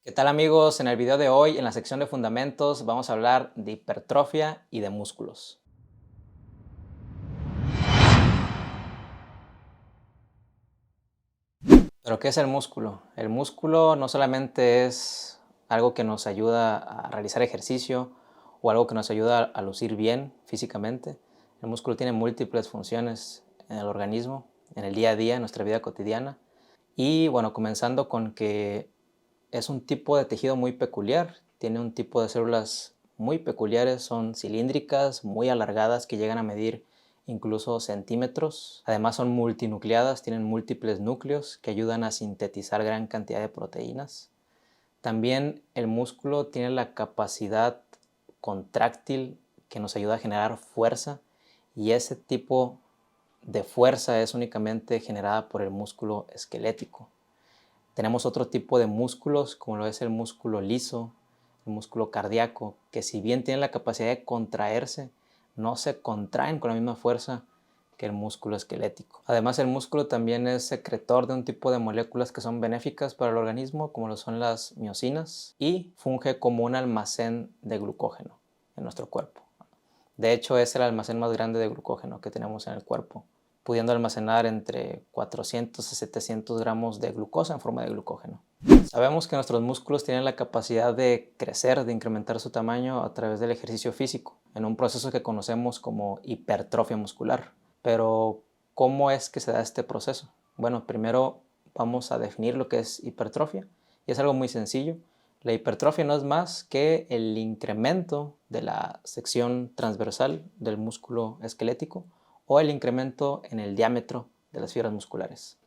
¿Qué tal amigos? En el video de hoy, en la sección de fundamentos, vamos a hablar de hipertrofia y de músculos. ¿Pero qué es el músculo? El músculo no solamente es algo que nos ayuda a realizar ejercicio o algo que nos ayuda a lucir bien físicamente. El músculo tiene múltiples funciones en el organismo, en el día a día, en nuestra vida cotidiana. Y bueno, comenzando con que es un tipo de tejido muy peculiar, tiene un tipo de células muy peculiares, son cilíndricas, muy alargadas, que llegan a medir incluso centímetros. Además son multinucleadas, tienen múltiples núcleos que ayudan a sintetizar gran cantidad de proteínas. También el músculo tiene la capacidad contráctil que nos ayuda a generar fuerza, y ese tipo de fuerza es únicamente generada por el músculo esquelético. Tenemos otro tipo de músculos, como lo es el músculo liso, el músculo cardíaco, que si bien tienen la capacidad de contraerse, no se contraen con la misma fuerza que el músculo esquelético. Además, el músculo también es secretor de un tipo de moléculas que son benéficas para el organismo, como lo son las miocinas, y funge como un almacén de glucógeno en nuestro cuerpo. De hecho, es el almacén más grande de glucógeno que tenemos en el cuerpo, pudiendo almacenar entre 400 a 700 gramos de glucosa en forma de glucógeno. Sabemos que nuestros músculos tienen la capacidad de crecer, de incrementar su tamaño a través del ejercicio físico, en un proceso que conocemos como hipertrofia muscular. Pero, ¿cómo es que se da este proceso? Bueno, primero vamos a definir lo que es hipertrofia, y es algo muy sencillo. La hipertrofia no es más que el incremento de la sección transversal del músculo esquelético o el incremento en el diámetro de las fibras musculares.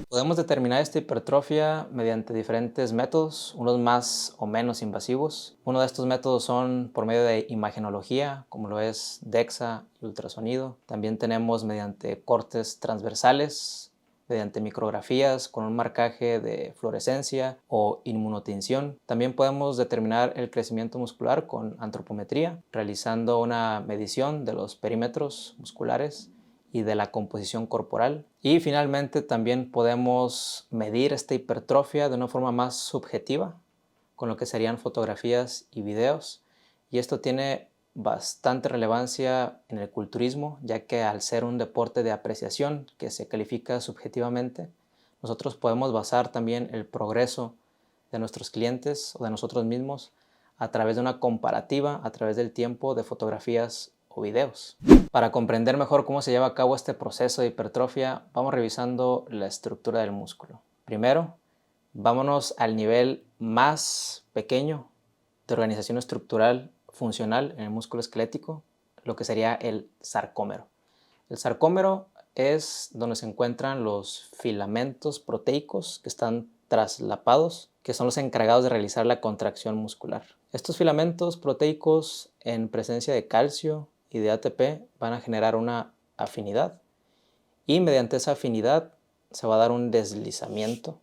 Podemos determinar esta hipertrofia mediante diferentes métodos, unos más o menos invasivos. Uno de estos métodos son por medio de imagenología, como lo es DEXA y ultrasonido. También tenemos mediante cortes transversales, mediante micrografías con un marcaje de fluorescencia o inmunotinción. También podemos determinar el crecimiento muscular con antropometría, realizando una medición de los perímetros musculares y de la composición corporal. Y finalmente también podemos medir esta hipertrofia de una forma más subjetiva, con lo que serían fotografías y videos. Y esto tiene bastante relevancia en el culturismo, ya que al ser un deporte de apreciación que se califica subjetivamente, nosotros podemos basar también el progreso de nuestros clientes o de nosotros mismos a través de una comparativa, a través del tiempo, de fotografías o videos. Para comprender mejor cómo se lleva a cabo este proceso de hipertrofia, vamos revisando la estructura del músculo. Primero, vámonos al nivel más pequeño de organización estructural funcional en el músculo esquelético, lo que sería el sarcómero. El sarcómero es donde se encuentran los filamentos proteicos que están traslapados, que son los encargados de realizar la contracción muscular. Estos filamentos proteicos, en presencia de calcio y de ATP, van a generar una afinidad, y mediante esa afinidad se va a dar un deslizamiento,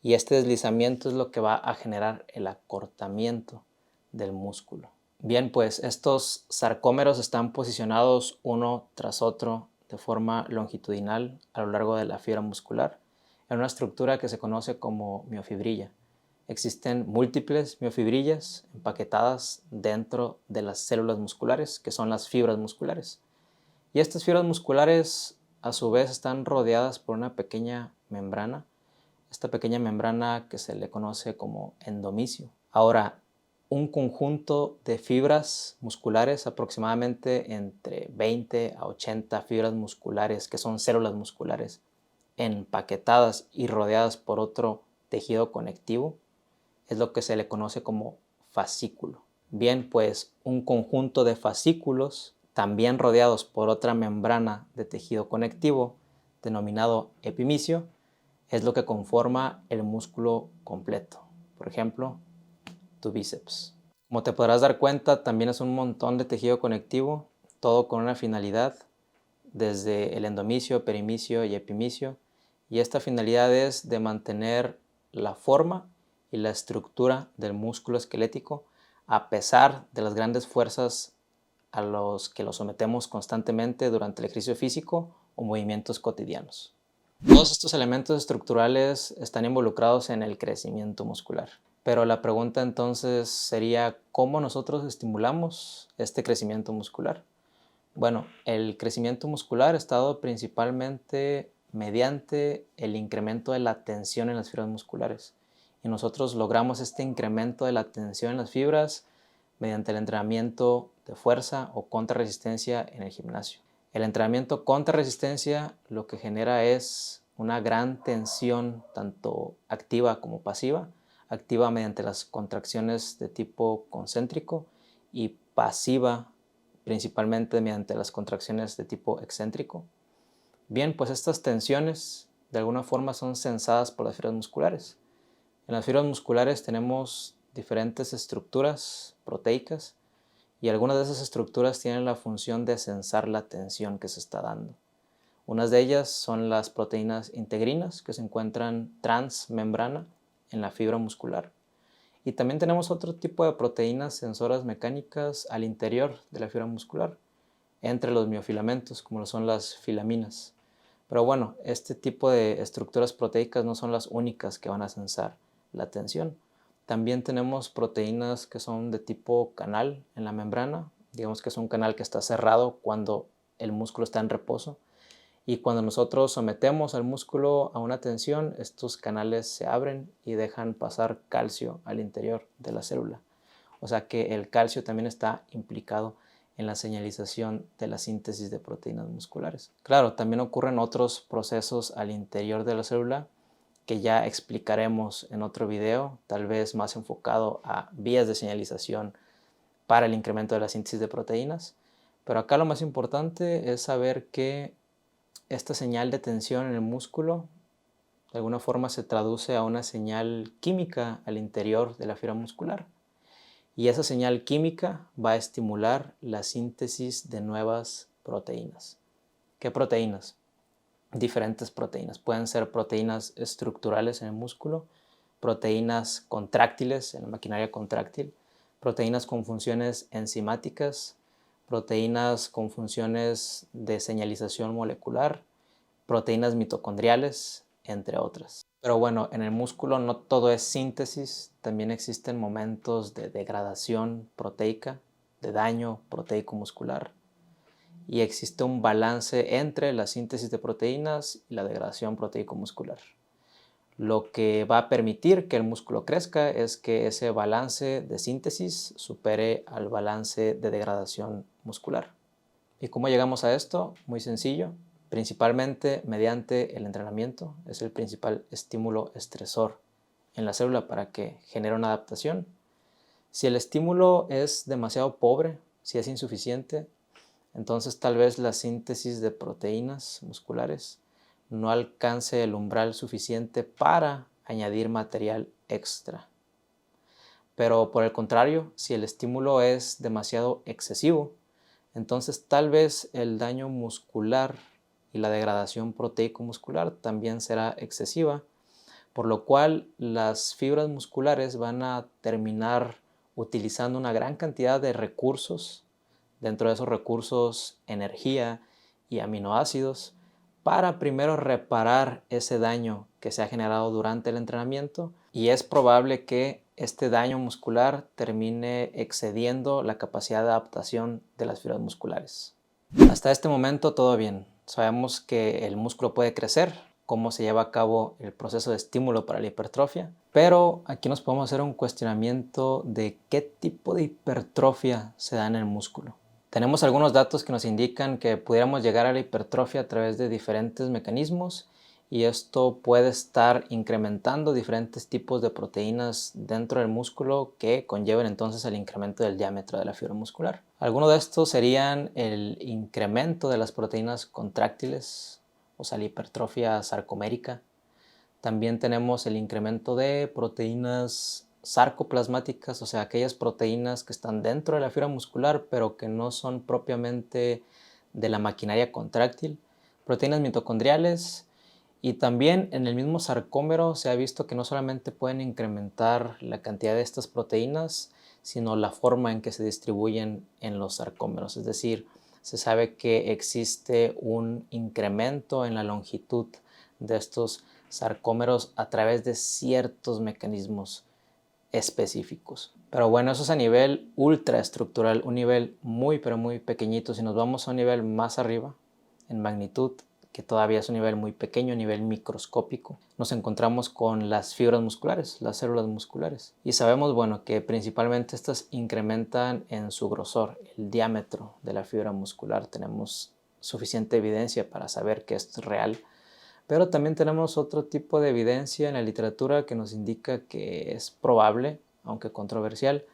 y este deslizamiento es lo que va a generar el acortamiento del músculo. Bien, pues estos sarcómeros están posicionados uno tras otro de forma longitudinal a lo largo de la fibra muscular, en una estructura que se conoce como miofibrilla. Existen múltiples miofibrillas empaquetadas dentro de las células musculares, que son las fibras musculares. Y estas fibras musculares, a su vez, están rodeadas por una pequeña membrana, esta pequeña membrana que se le conoce como endomisio. Ahora, un conjunto de fibras musculares, aproximadamente entre 20 a 80 fibras musculares, que son células musculares, empaquetadas y rodeadas por otro tejido conectivo, es lo que se le conoce como fascículo. Bien, pues un conjunto de fascículos, también rodeados por otra membrana de tejido conectivo, denominado epimisio, es lo que conforma el músculo completo. Por ejemplo, tu bíceps. Como te podrás dar cuenta, también es un montón de tejido conectivo, todo con una finalidad, desde el endomisio, perimisio y epimisio, y esta finalidad es de mantener la forma y la estructura del músculo esquelético a pesar de las grandes fuerzas a los que lo sometemos constantemente durante el ejercicio físico o movimientos cotidianos. Todos estos elementos estructurales están involucrados en el crecimiento muscular. Pero la pregunta entonces sería, ¿cómo nosotros estimulamos este crecimiento muscular? Bueno, el crecimiento muscular está dado principalmente mediante el incremento de la tensión en las fibras musculares. Y nosotros logramos este incremento de la tensión en las fibras mediante el entrenamiento de fuerza o contrarresistencia en el gimnasio. El entrenamiento contrarresistencia lo que genera es una gran tensión tanto activa como pasiva, activa mediante las contracciones de tipo concéntrico y pasiva principalmente mediante las contracciones de tipo excéntrico. Bien, pues estas tensiones de alguna forma son sensadas por las fibras musculares. En las fibras musculares tenemos diferentes estructuras proteicas y algunas de esas estructuras tienen la función de sensar la tensión que se está dando. Unas de ellas son las proteínas integrinas que se encuentran transmembrana en la fibra muscular. Y también tenemos otro tipo de proteínas sensoras mecánicas al interior de la fibra muscular, entre los miofilamentos, como lo son las filaminas. Pero bueno, este tipo de estructuras proteicas no son las únicas que van a sensar la tensión. También tenemos proteínas que son de tipo canal en la membrana. Digamos que es un canal que está cerrado cuando el músculo está en reposo. Y cuando nosotros sometemos al músculo a una tensión, estos canales se abren y dejan pasar calcio al interior de la célula. O sea que el calcio también está implicado en la señalización de la síntesis de proteínas musculares. Claro, también ocurren otros procesos al interior de la célula que ya explicaremos en otro video, tal vez más enfocado a vías de señalización para el incremento de la síntesis de proteínas. Pero acá lo más importante es saber que esta señal de tensión en el músculo de alguna forma se traduce a una señal química al interior de la fibra muscular. Y esa señal química va a estimular la síntesis de nuevas proteínas. ¿Qué proteínas? Diferentes proteínas. Pueden ser proteínas estructurales en el músculo, proteínas contráctiles en la maquinaria contráctil, proteínas con funciones enzimáticas, proteínas con funciones de señalización molecular, proteínas mitocondriales, entre otras. Pero bueno, en el músculo no todo es síntesis, también existen momentos de degradación proteica, de daño proteico muscular, y existe un balance entre la síntesis de proteínas y la degradación proteico muscular. Lo que va a permitir que el músculo crezca es que ese balance de síntesis supere al balance de degradación muscular. ¿Y cómo llegamos a esto? Muy sencillo, principalmente mediante el entrenamiento. Es el principal estímulo estresor en la célula para que genere una adaptación. Si el estímulo es demasiado pobre, si es insuficiente, entonces tal vez la síntesis de proteínas musculares no alcance el umbral suficiente para añadir material extra. Pero por el contrario, si el estímulo es demasiado excesivo, entonces tal vez el daño muscular y la degradación proteico-muscular también será excesiva, por lo cual las fibras musculares van a terminar utilizando una gran cantidad de recursos, dentro de esos recursos energía y aminoácidos, para primero reparar ese daño que se ha generado durante el entrenamiento, y es probable que este daño muscular termine excediendo la capacidad de adaptación de las fibras musculares. Hasta este momento todo bien. Sabemos que el músculo puede crecer, cómo se lleva a cabo el proceso de estímulo para la hipertrofia, pero aquí nos podemos hacer un cuestionamiento de qué tipo de hipertrofia se da en el músculo. Tenemos algunos datos que nos indican que pudiéramos llegar a la hipertrofia a través de diferentes mecanismos, y esto puede estar incrementando diferentes tipos de proteínas dentro del músculo que conlleven entonces el incremento del diámetro de la fibra muscular. Algunos de estos serían el incremento de las proteínas contráctiles, o sea, la hipertrofia sarcomérica. También tenemos el incremento de proteínas sarcoplasmáticas, o sea, aquellas proteínas que están dentro de la fibra muscular, pero que no son propiamente de la maquinaria contráctil. Proteínas mitocondriales. Y también en el mismo sarcómero se ha visto que no solamente pueden incrementar la cantidad de estas proteínas, sino la forma en que se distribuyen en los sarcómeros. Es decir, se sabe que existe un incremento en la longitud de estos sarcómeros a través de ciertos mecanismos específicos. Pero bueno, eso es a nivel ultraestructural, un nivel muy pero muy pequeñito. Si nos vamos a un nivel más arriba en magnitud, que todavía es un nivel muy pequeño, nivel microscópico, nos encontramos con las fibras musculares, las células musculares. Y sabemos, bueno, que principalmente estas incrementan en su grosor, el diámetro de la fibra muscular. Tenemos suficiente evidencia para saber que esto es real. Pero también tenemos otro tipo de evidencia en la literatura que nos indica que es probable, aunque controversial,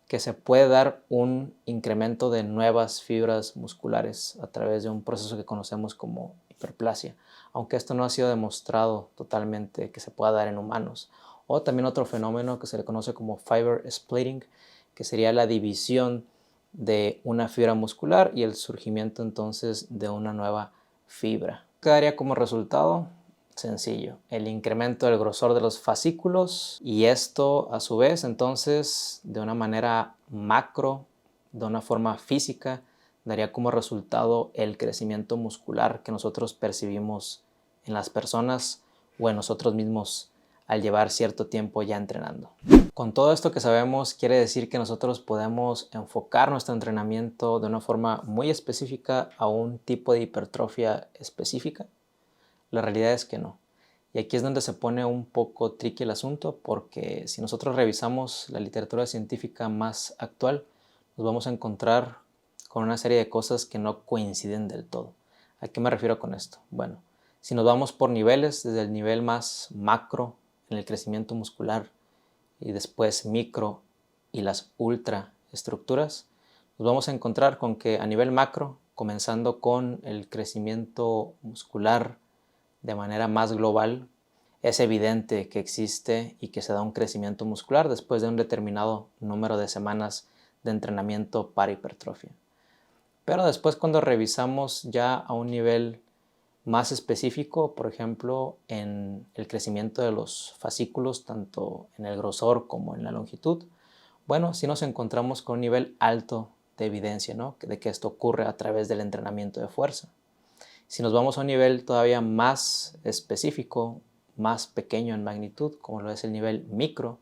que se puede dar un incremento de nuevas fibras musculares a través de un proceso que conocemos como hiperplasia, aunque esto no ha sido demostrado totalmente que se pueda dar en humanos. O también otro fenómeno que se le conoce como fiber splitting, que sería la división de una fibra muscular y el surgimiento entonces de una nueva fibra. ¿Qué daría como resultado? Sencillo, el incremento del grosor de los fascículos, y esto a su vez entonces de una manera macro, de una forma física, daría como resultado el crecimiento muscular que nosotros percibimos en las personas o en nosotros mismos al llevar cierto tiempo ya entrenando. Con todo esto que sabemos, quiere decir que nosotros podemos enfocar nuestro entrenamiento de una forma muy específica a un tipo de hipertrofia específica. La realidad es que no. Y aquí es donde se pone un poco tricky el asunto, porque si nosotros revisamos la literatura científica más actual, nos vamos a encontrar con una serie de cosas que no coinciden del todo. ¿A qué me refiero con esto? Bueno, si nos vamos por niveles, desde el nivel más macro en el crecimiento muscular y después micro y las ultraestructuras, nos vamos a encontrar con que a nivel macro, comenzando con el crecimiento muscular de manera más global, es evidente que existe y que se da un crecimiento muscular después de un determinado número de semanas de entrenamiento para hipertrofia. Pero después, cuando revisamos ya a un nivel más específico, por ejemplo, en el crecimiento de los fascículos, tanto en el grosor como en la longitud, bueno, sí nos encontramos con un nivel alto de evidencia, ¿no?, de que esto ocurre a través del entrenamiento de fuerza. Si nos vamos a un nivel todavía más específico, más pequeño en magnitud, como lo es el nivel micro,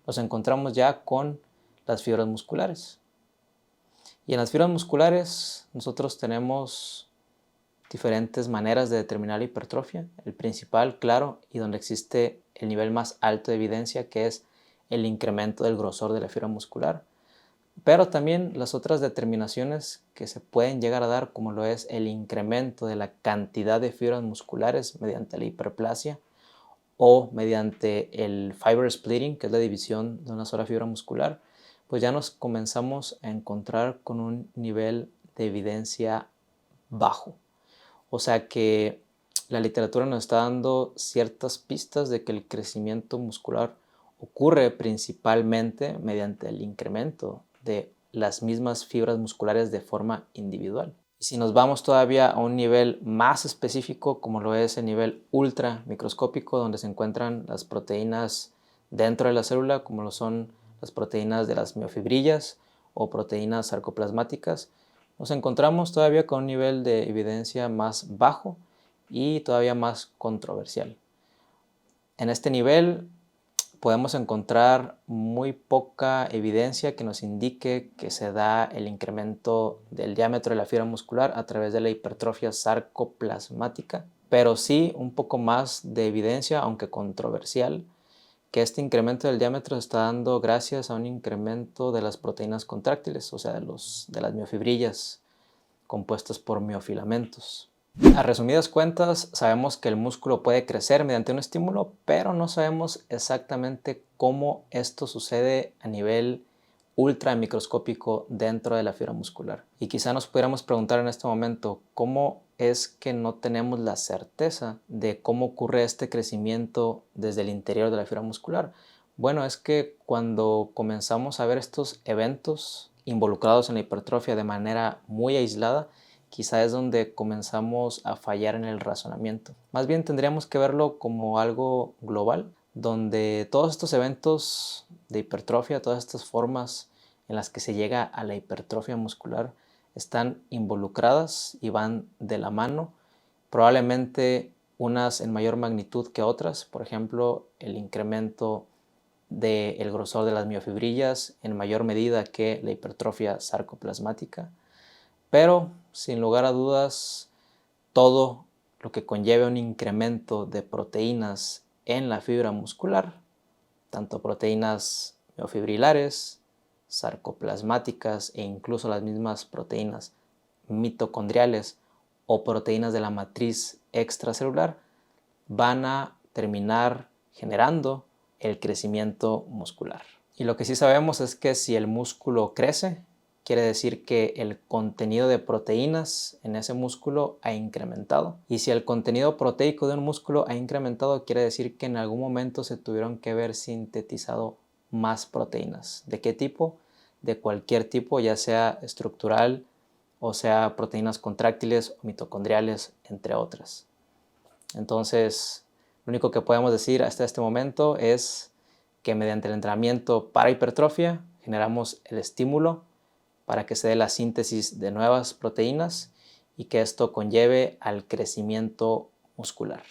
nos encontramos ya con las fibras musculares. Y en las fibras musculares nosotros tenemos diferentes maneras de determinar la hipertrofia. El principal, claro, y donde existe el nivel más alto de evidencia, que es el incremento del grosor de la fibra muscular. Pero también las otras determinaciones que se pueden llegar a dar, como lo es el incremento de la cantidad de fibras musculares mediante la hiperplasia o mediante el fiber splitting, que es la división de una sola fibra muscular, pues ya nos comenzamos a encontrar con un nivel de evidencia bajo. O sea que la literatura nos está dando ciertas pistas de que el crecimiento muscular ocurre principalmente mediante el incremento de las mismas fibras musculares de forma individual. Y si nos vamos todavía a un nivel más específico, como lo es el nivel ultra microscópico, donde se encuentran las proteínas dentro de la célula, como lo son las proteínas de las miofibrillas o proteínas sarcoplasmáticas, nos encontramos todavía con un nivel de evidencia más bajo y todavía más controversial. En este nivel podemos encontrar muy poca evidencia que nos indique que se da el incremento del diámetro de la fibra muscular a través de la hipertrofia sarcoplasmática, pero sí un poco más de evidencia, aunque controversial, que este incremento del diámetro se está dando gracias a un incremento de las proteínas contráctiles, o sea, de las miofibrillas compuestas por miofilamentos. A resumidas cuentas, sabemos que el músculo puede crecer mediante un estímulo, pero no sabemos exactamente cómo esto sucede a nivel ultramicroscópico dentro de la fibra muscular. Y quizá nos pudiéramos preguntar en este momento, ¿cómo es que no tenemos la certeza de cómo ocurre este crecimiento desde el interior de la fibra muscular? Bueno, es que cuando comenzamos a ver estos eventos involucrados en la hipertrofia de manera muy aislada, quizá es donde comenzamos a fallar en el razonamiento. Más bien tendríamos que verlo como algo global, donde todos estos eventos de hipertrofia, todas estas formas en las que se llega a la hipertrofia muscular, están involucradas y van de la mano, probablemente unas en mayor magnitud que otras. Por ejemplo, el incremento del grosor de las miofibrillas en mayor medida que la hipertrofia sarcoplasmática, pero sin lugar a dudas, todo lo que conlleve un incremento de proteínas en la fibra muscular, tanto proteínas miofibrilares, sarcoplasmáticas e incluso las mismas proteínas mitocondriales o proteínas de la matriz extracelular, van a terminar generando el crecimiento muscular. Y lo que sí sabemos es que si el músculo crece, quiere decir que el contenido de proteínas en ese músculo ha incrementado. Y si el contenido proteico de un músculo ha incrementado, quiere decir que en algún momento se tuvieron que haber sintetizado más proteínas. ¿De qué tipo? De cualquier tipo, ya sea estructural o sea proteínas contráctiles o mitocondriales, entre otras. Entonces, lo único que podemos decir hasta este momento es que mediante el entrenamiento para hipertrofia generamos el estímulo para que se dé la síntesis de nuevas proteínas y que esto conlleve al crecimiento muscular.